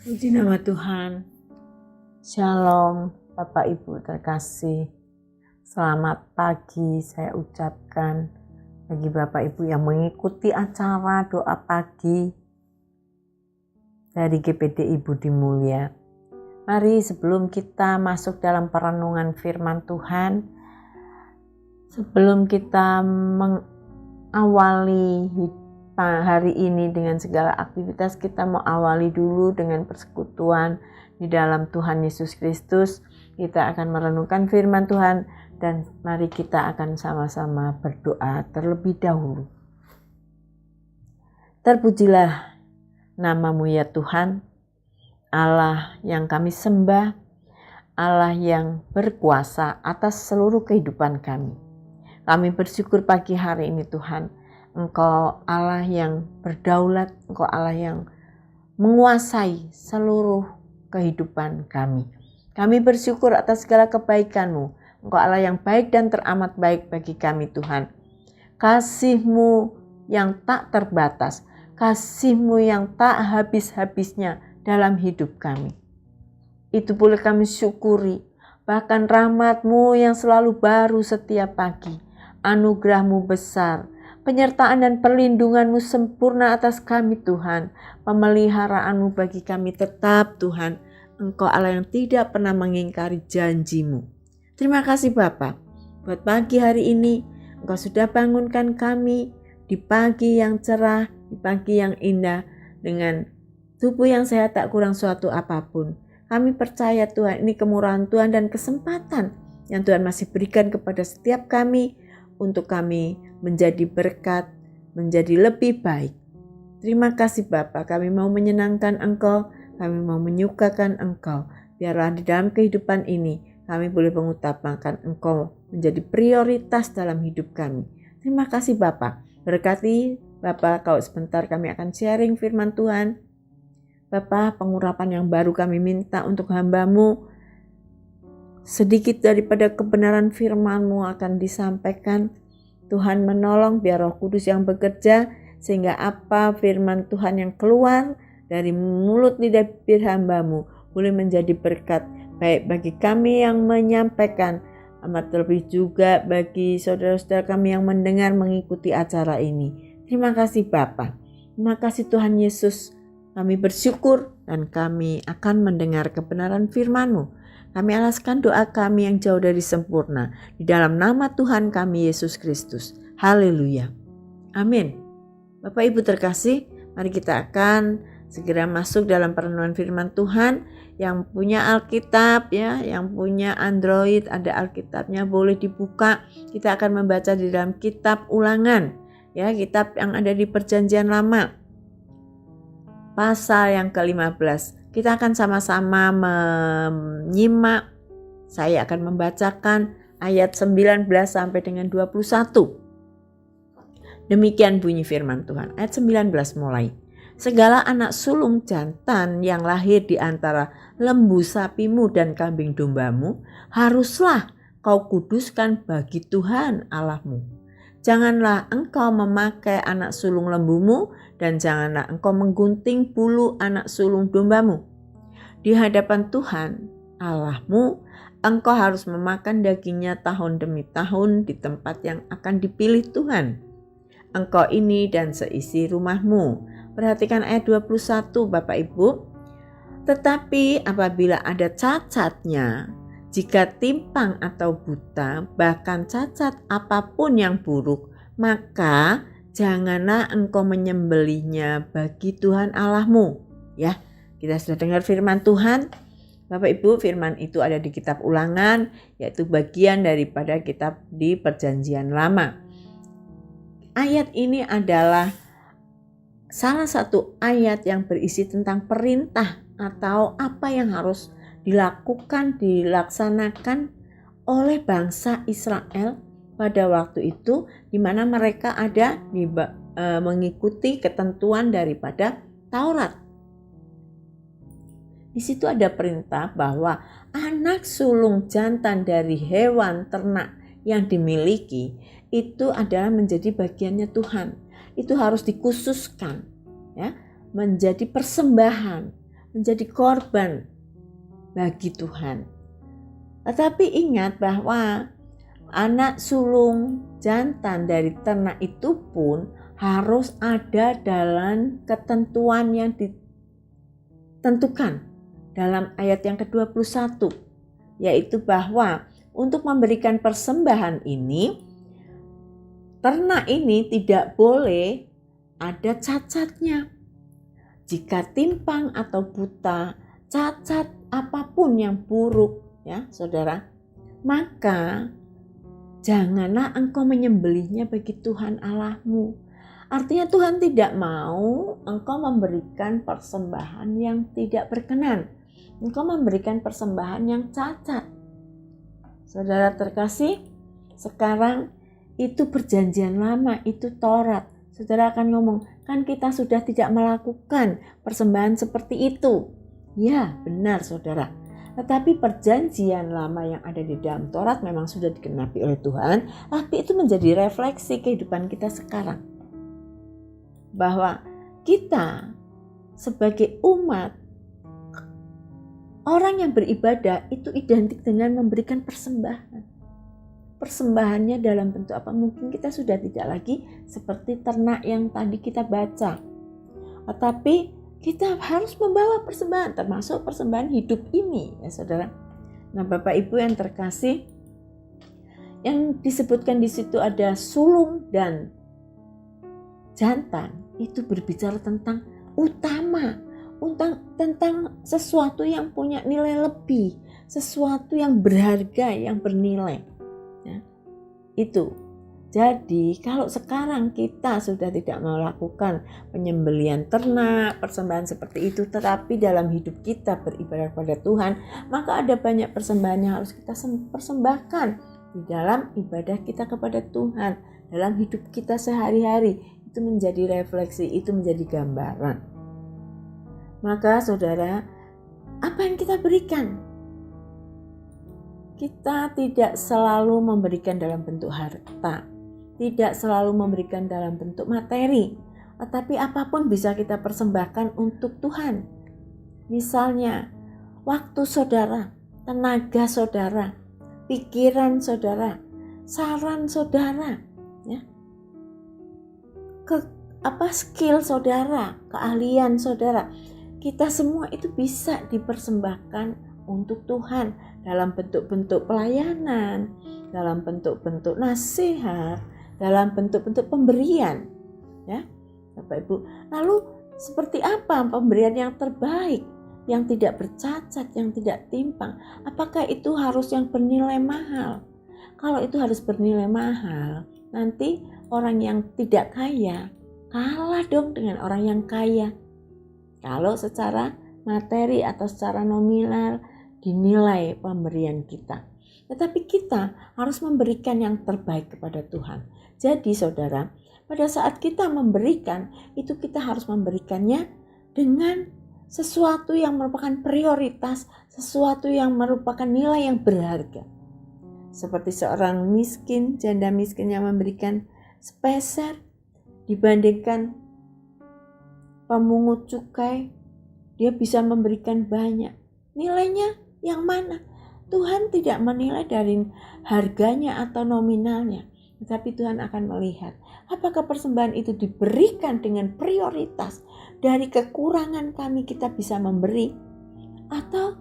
Puji nama Tuhan. Shalom Bapak Ibu terkasih. Selamat pagi saya ucapkan bagi Bapak Ibu yang mengikuti acara doa pagi dari GPDI Budi Mulia. Mari sebelum kita masuk dalam perenungan firman Tuhan, sebelum kita mengawali hari ini dengan segala aktivitas, kita mau awali dulu dengan persekutuan di dalam Tuhan Yesus Kristus. Kita akan merenungkan firman Tuhan dan mari kita akan sama-sama berdoa terlebih dahulu. Terpujilah nama-Mu ya Tuhan, Allah yang kami sembah, Allah yang berkuasa atas seluruh kehidupan kami. Kami bersyukur pagi hari ini Tuhan, Engkau Allah yang berdaulat, Engkau Allah yang menguasai seluruh kehidupan kami. Kami bersyukur atas segala kebaikan-Mu. Engkau Allah yang baik dan teramat baik bagi kami Tuhan. Kasih-Mu yang tak terbatas, kasih-Mu yang tak habis-habisnya dalam hidup kami. Itu boleh kami syukuri, bahkan rahmat-Mu yang selalu baru setiap pagi, anugerah-Mu besar, penyertaan dan perlindungan-Mu sempurna atas kami Tuhan. Pemeliharaanmu bagi kami tetap Tuhan. Engkau Allah yang tidak pernah mengingkari janji-Mu. Terima kasih Bapa, buat pagi hari ini Engkau sudah bangunkan kami di pagi yang cerah, di pagi yang indah, dengan tubuh yang sehat tak kurang suatu apapun. Kami percaya Tuhan, ini kemurahan Tuhan dan kesempatan yang Tuhan masih berikan kepada setiap kami untuk kami menjadi berkat, menjadi lebih baik. Terima kasih Bapa, kami mau menyenangkan Engkau, kami mau menyukakan Engkau. Biarlah di dalam kehidupan ini kami boleh mengutamakan Engkau menjadi prioritas dalam hidup kami. Terima kasih Bapa. Berkati Bapa, kalau sebentar kami akan sharing firman Tuhan. Bapa, pengurapan yang baru kami minta untuk hamba-Mu. Sedikit daripada kebenaran firman-Mu akan disampaikan. Tuhan menolong biar Roh Kudus yang bekerja sehingga apa firman Tuhan yang keluar dari mulut lidah bibir hamba-Mu boleh menjadi berkat baik bagi kami yang menyampaikan, amat terlebih juga bagi saudara-saudara kami yang mendengar mengikuti acara ini. Terima kasih Bapa. Terima kasih Tuhan Yesus. Kami bersyukur dan kami akan mendengar kebenaran firman-Mu. Kami alaskan doa kami yang jauh dari sempurna di dalam nama Tuhan kami Yesus Kristus. Haleluya. Amin. Bapak Ibu terkasih, mari kita akan segera masuk dalam perenungan firman Tuhan. Yang punya Alkitab ya, yang punya Android ada Alkitabnya boleh dibuka. Kita akan membaca di dalam kitab Ulangan ya, kitab yang ada di Perjanjian Lama. Pasal yang ke-15. Kita akan sama-sama menyimak. Saya akan membacakan ayat 19 sampai dengan 21. Demikian bunyi firman Tuhan. Ayat 19 mulai. Segala anak sulung jantan yang lahir di antara lembu sapimu dan kambing dombamu, haruslah kau kuduskan bagi Tuhan Allahmu. Janganlah engkau memakai anak sulung lembumu dan janganlah engkau menggunting bulu anak sulung dombamu. Di hadapan Tuhan Allahmu, engkau harus memakan dagingnya tahun demi tahun di tempat yang akan dipilih Tuhan. Engkau ini dan seisi rumahmu. Perhatikan ayat 21 Bapak Ibu. Tetapi apabila ada cacatnya, jika timpang atau buta, bahkan cacat apapun yang buruk, maka janganlah engkau menyembelihnya bagi Tuhan Allahmu. Ya, kita sudah dengar firman Tuhan. Bapak Ibu, firman itu ada di kitab Ulangan, yaitu bagian daripada kitab di Perjanjian Lama. Ayat ini adalah salah satu ayat yang berisi tentang perintah atau apa yang harus dilakukan, dilaksanakan oleh bangsa Israel pada waktu itu, di mana mereka ada mengikuti ketentuan daripada Taurat. Di situ ada perintah bahwa anak sulung jantan dari hewan ternak yang dimiliki itu adalah menjadi bagiannya Tuhan. Itu harus dikhususkan ya, menjadi persembahan menjadi korban bagi Tuhan. Tetapi ingat bahwa anak sulung jantan dari ternak itu pun harus ada dalam ketentuan yang ditentukan dalam ayat yang ke-21, yaitu bahwa untuk memberikan persembahan ini, ternak ini tidak boleh ada cacatnya. Jika timpang atau buta, cacat apapun yang buruk, ya saudara, maka janganlah engkau menyembelihnya bagi Tuhan Allahmu. Artinya Tuhan tidak mau engkau memberikan persembahan yang tidak berkenan. Engkau memberikan persembahan yang cacat. Saudara terkasih, sekarang itu perjanjian lama, itu Taurat. Saudara akan ngomong, kan kita sudah tidak melakukan persembahan seperti itu. Ya, benar saudara. Tetapi perjanjian lama yang ada di dalam Taurat memang sudah digenapi oleh Tuhan, tapi itu menjadi refleksi kehidupan kita sekarang. Bahwa kita sebagai umat, orang yang beribadah itu identik dengan memberikan persembahan. Persembahannya dalam bentuk apa? Mungkin kita sudah tidak lagi seperti ternak yang tadi kita baca. Tetapi kita harus membawa persembahan, termasuk persembahan hidup ini, ya saudara. Nah, Bapak Ibu yang terkasih, yang disebutkan di situ ada sulung dan jantan, itu berbicara tentang utama, tentang sesuatu yang punya nilai lebih, sesuatu yang berharga, yang bernilai. Ya, itu. Jadi kalau sekarang kita sudah tidak melakukan penyembelihan ternak, persembahan seperti itu, tetapi dalam hidup kita beribadah kepada Tuhan, maka ada banyak persembahan yang harus kita persembahkan di dalam ibadah kita kepada Tuhan, dalam hidup kita sehari-hari. Itu menjadi refleksi, itu menjadi gambaran. Maka saudara, apa yang kita berikan? Kita tidak selalu memberikan dalam bentuk harta, tidak selalu memberikan dalam bentuk materi, tetapi apapun bisa kita persembahkan untuk Tuhan. Misalnya, waktu saudara, tenaga saudara, pikiran saudara, saran saudara, ya. Skill saudara, keahlian saudara, kita semua itu bisa dipersembahkan untuk Tuhan dalam bentuk-bentuk pelayanan, dalam bentuk-bentuk nasihat, dalam bentuk-bentuk pemberian, ya Bapak Ibu. Lalu seperti apa pemberian yang terbaik, yang tidak bercacat, yang tidak timpang? Apakah itu harus yang bernilai mahal? Kalau itu harus bernilai mahal, nanti orang yang tidak kaya kalah dong dengan orang yang kaya. Kalau secara materi atau secara nominal dinilai pemberian kita. Tetapi kita harus memberikan yang terbaik kepada Tuhan. Jadi saudara, pada saat kita memberikan, itu kita harus memberikannya dengan sesuatu yang merupakan prioritas, sesuatu yang merupakan nilai yang berharga. Seperti seorang miskin, janda miskin yang memberikan sepeser dibandingkan pemungut cukai, dia bisa memberikan banyak. Nilainya yang mana? Tuhan tidak menilai dari harganya atau nominalnya, tetapi Tuhan akan melihat apakah persembahan itu diberikan dengan prioritas dari kekurangan kami kita bisa memberi, atau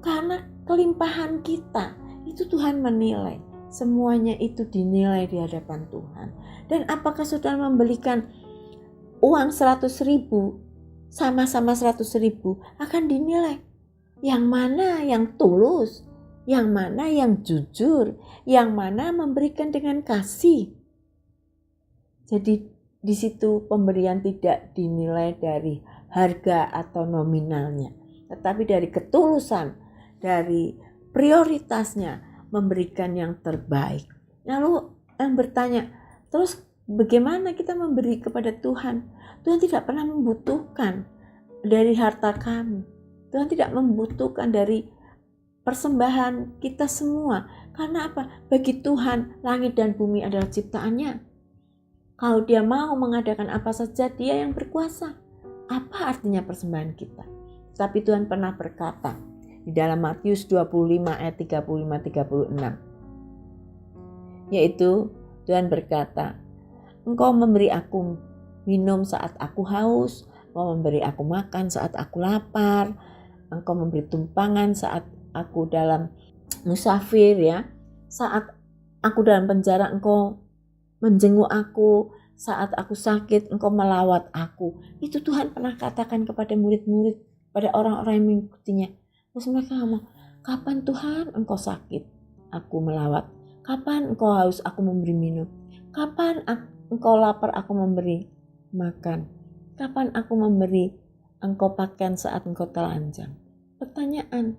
karena kelimpahan kita. Itu Tuhan menilai. Semuanya itu dinilai di hadapan Tuhan. Dan apakah saudara memberikan uang 100.000 sama-sama 100.000 akan dinilai. Yang mana yang tulus, yang mana yang jujur, yang mana memberikan dengan kasih. Jadi di situ pemberian tidak dinilai dari harga atau nominalnya, tetapi dari ketulusan, dari prioritasnya memberikan yang terbaik. Lalu yang bertanya, terus bagaimana kita memberi kepada Tuhan? Tuhan tidak pernah membutuhkan dari harta kami. Tuhan tidak membutuhkan dari persembahan kita semua. Karena apa? Bagi Tuhan langit dan bumi adalah ciptaannya. Kalau dia mau mengadakan apa saja, dia yang berkuasa. Apa artinya persembahan kita? Tapi Tuhan pernah berkata di dalam Matius 25 ayat 35-36. Yaitu Tuhan berkata, Engkau memberi aku minum saat aku haus, Engkau memberi aku makan saat aku lapar, Engkau memberi tumpangan saat aku dalam musafir, ya. Saat aku dalam penjara, Engkau menjenguk aku. Saat aku sakit, Engkau melawat aku. Itu Tuhan pernah katakan kepada murid-murid, pada orang-orang yang mengikutinya. Terus mereka ngomong, kapan Tuhan Engkau sakit, aku melawat? Kapan Engkau haus, aku memberi minum? Kapan Engkau lapar, aku memberi makan? Kapan aku memberi Engkau pakaian saat Engkau telanjang? Pertanyaan,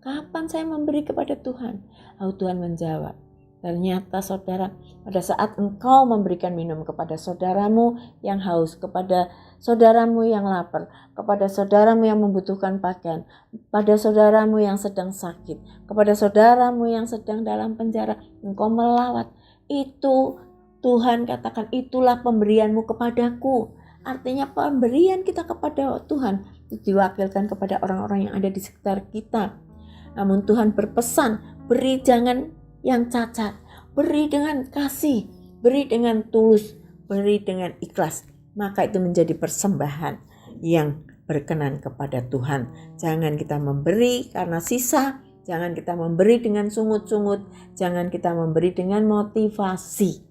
kapan saya memberi kepada Tuhan? Lalu Tuhan menjawab, ternyata saudara, pada saat engkau memberikan minum kepada saudaramu yang haus, kepada saudaramu yang lapar, kepada saudaramu yang membutuhkan pakaian, pada saudaramu yang sedang sakit, kepada saudaramu yang sedang dalam penjara, engkau melawat. Itu Tuhan katakan, itulah pemberianmu kepadaku. Artinya pemberian kita kepada Tuhan itu diwakilkan kepada orang-orang yang ada di sekitar kita. Namun Tuhan berpesan, beri jangan yang cacat, beri dengan kasih, beri dengan tulus, beri dengan ikhlas. Maka itu menjadi persembahan yang berkenan kepada Tuhan. Jangan kita memberi karena sisa, jangan kita memberi dengan sungut-sungut, jangan kita memberi dengan motivasi.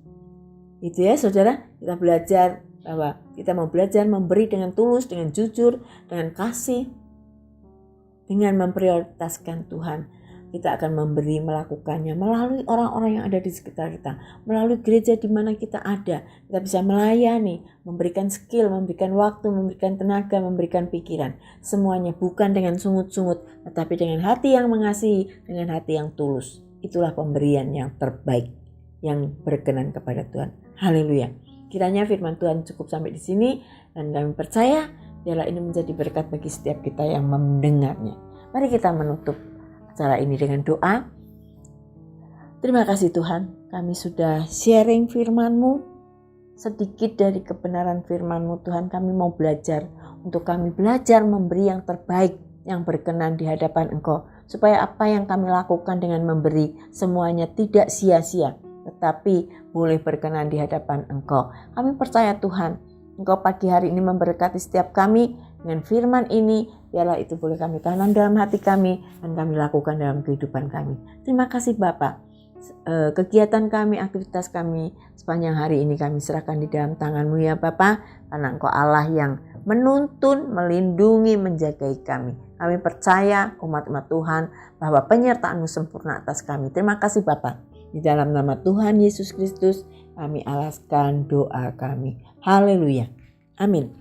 Itu ya saudara, kita belajar bahwa kita mau belajar memberi dengan tulus, dengan jujur, dengan kasih, dengan memprioritaskan Tuhan. Kita akan memberi, melakukannya melalui orang-orang yang ada di sekitar kita, melalui gereja di mana kita ada. Kita bisa melayani, memberikan skill, memberikan waktu, memberikan tenaga, memberikan pikiran. Semuanya bukan dengan sungut-sungut, tetapi dengan hati yang mengasihi, dengan hati yang tulus. Itulah pemberian yang terbaik, yang berkenan kepada Tuhan. Haleluya. Kiranya firman Tuhan cukup sampai di sini, dan kami percaya biarlah ini menjadi berkat bagi setiap kita yang mendengarnya. Mari kita menutup acara ini dengan doa. Terima kasih Tuhan, kami sudah sharing firman-Mu, sedikit dari kebenaran firman-Mu Tuhan. Kami mau belajar, untuk kami belajar memberi yang terbaik, yang berkenan di hadapan Engkau, supaya apa yang kami lakukan dengan memberi semuanya tidak sia-sia, tetapi boleh berkenan di hadapan Engkau. Kami percaya Tuhan, Engkau pagi hari ini memberkati setiap kami dengan firman ini. Biarlah itu boleh kami tanam dalam hati kami dan kami lakukan dalam kehidupan kami. Terima kasih Bapa. Kegiatan kami, aktivitas kami sepanjang hari ini kami serahkan di dalam tangan-Mu ya Bapa. Karena Engkau Allah yang menuntun, melindungi, menjagai kami. Kami percaya umat-umat Tuhan bahwa penyertaan-Mu sempurna atas kami. Terima kasih Bapa. Di dalam nama Tuhan Yesus Kristus kami alaskan doa kami. Haleluya. Amin.